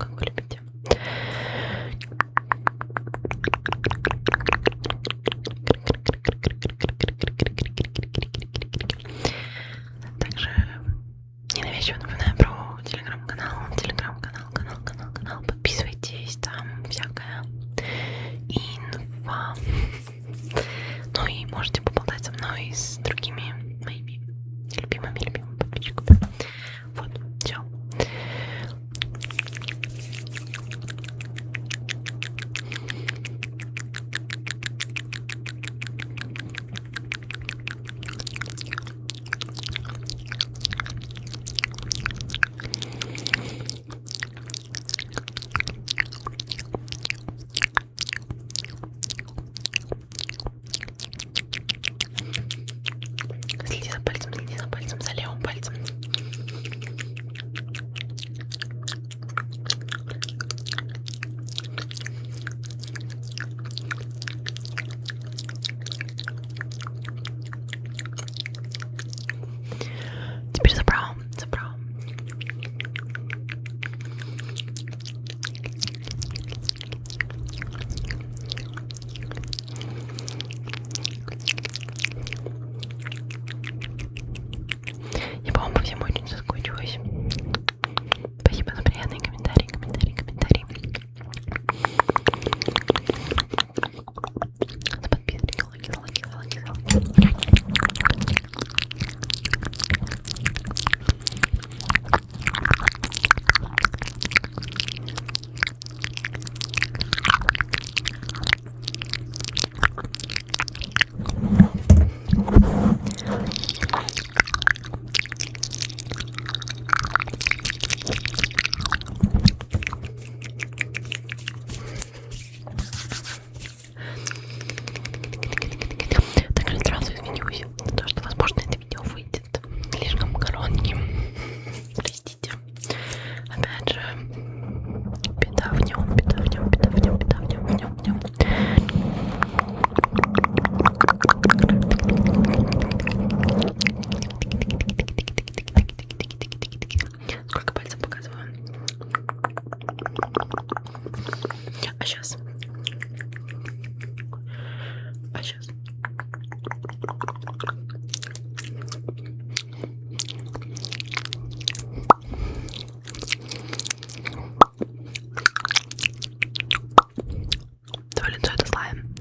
как вы любите. Также ненавязчиво напоминаю про телеграм-канал. Подписывайтесь, там всякая инфа. Ну и можете поболтать со мной и с другими моими любимыми подписчиками. Вот, все. Следи за пальцем, за левым пальцем. Теперь за правым, за правым. Я, по-моему, по всем очень соскучилась. Спасибо за приятные комментарии. За подписки, лайки. Также сразу извинюсь за то, что, возможно, это видео выйдет слишком коротким. Простите. Опять же, беда в нем. Сколько пальцев показываю? А сейчас. Твое лицо это слайм.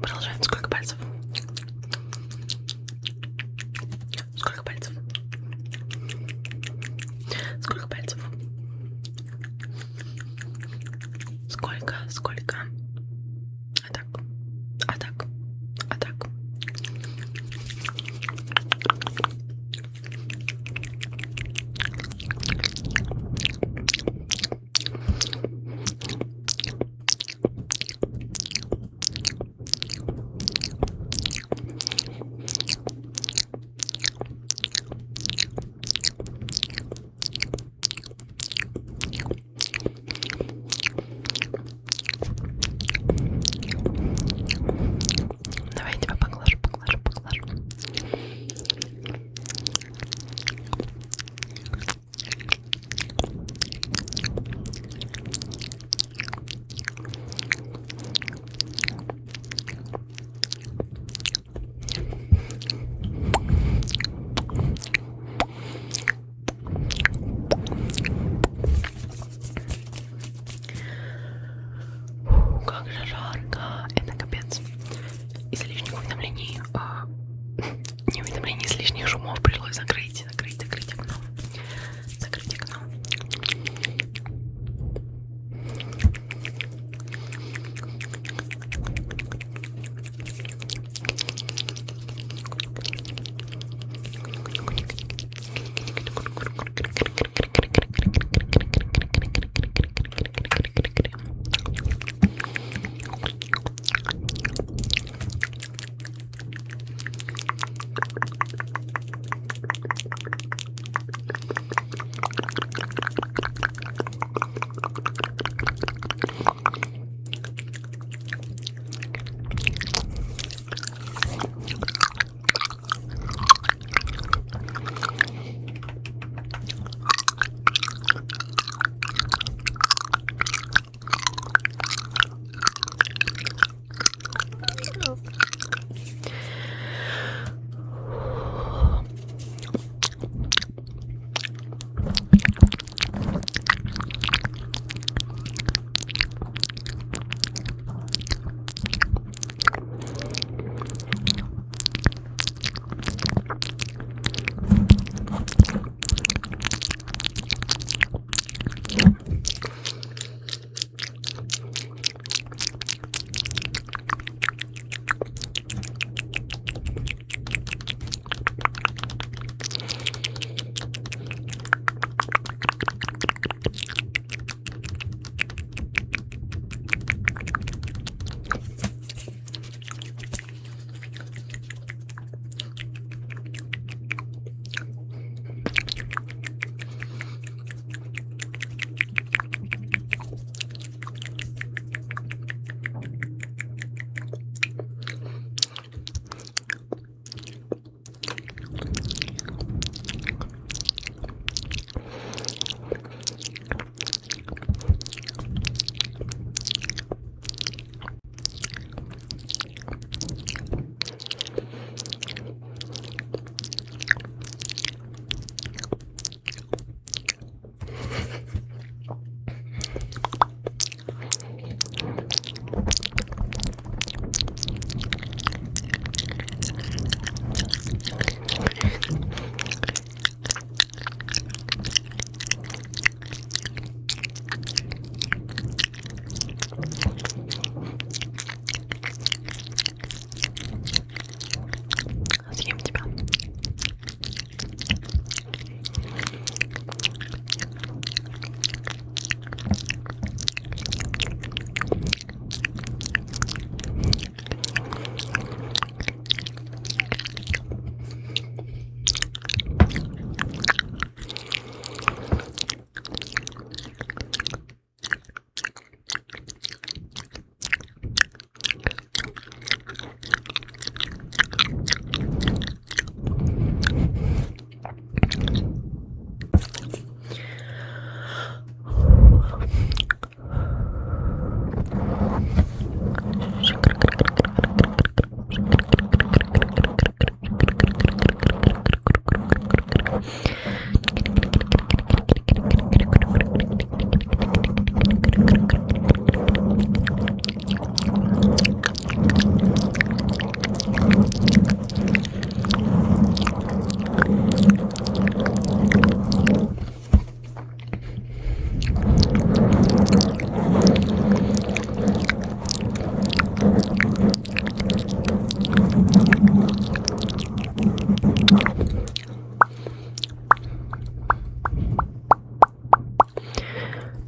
Продолжаем. Сколько пальцев? Сколько пальцев? Сколько? А так. Давай я тебя поглажу. Как же жарко. Это капец. Излишних уведомлений, не уведомлений, излишних шумов пришлось закрыть окно.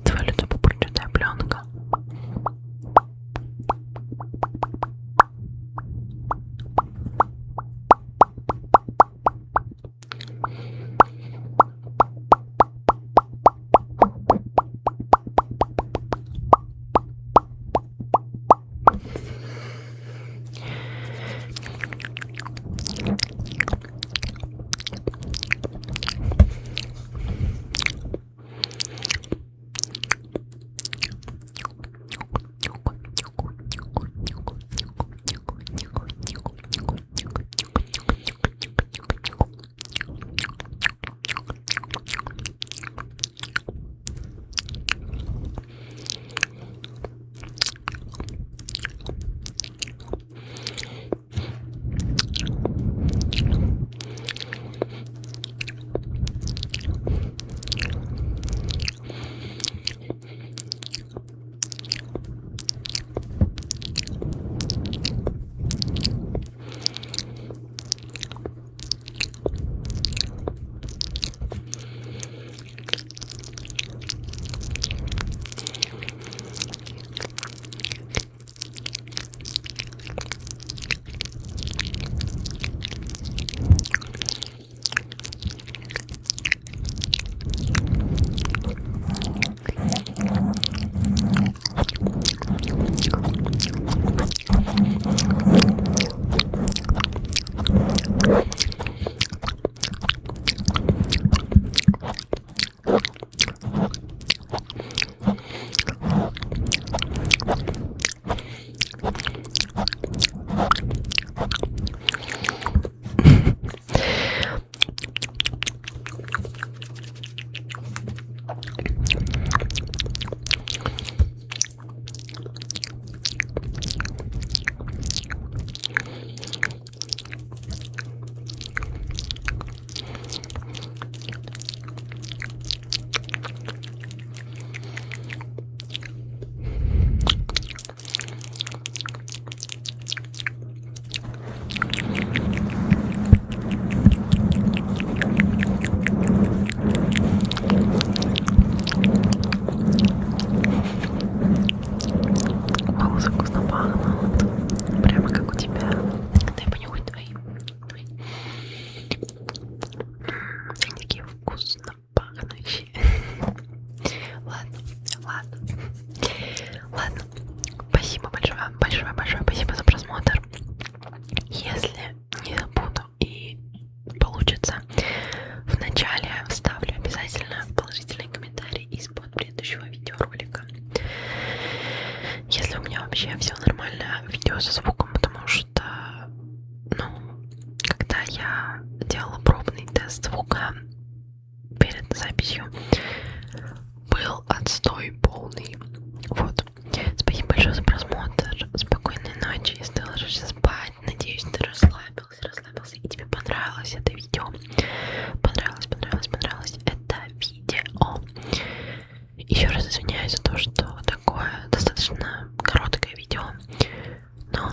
Твоя любопытная пленка. Большое спасибо за просмотр. Если не забуду и получится, в начале вставлю обязательно положительный комментарий из-под предыдущего видеоролика. Если у меня вообще все нормально, видео со звуком, потому что, когда я делала пробный тест звука перед записью, был отстой полный. Вот. Спасибо большое за просмотр. Спокойной ночи, если ты ложишься спать. Надеюсь, ты расслабился и тебе понравилось это видео. Понравилось это видео. Еще раз извиняюсь за то, что такое достаточно короткое видео. Но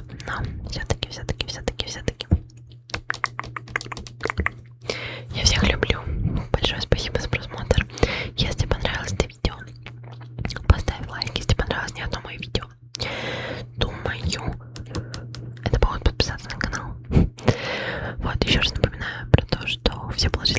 все-таки. Я всех люблю. Большое спасибо за просмотр. Если понравилось это видео, поставь лайк, если понравилось не одно мое видео. Думаю, это повод подписаться на канал. Вот, еще раз напоминаю про то, что все положительные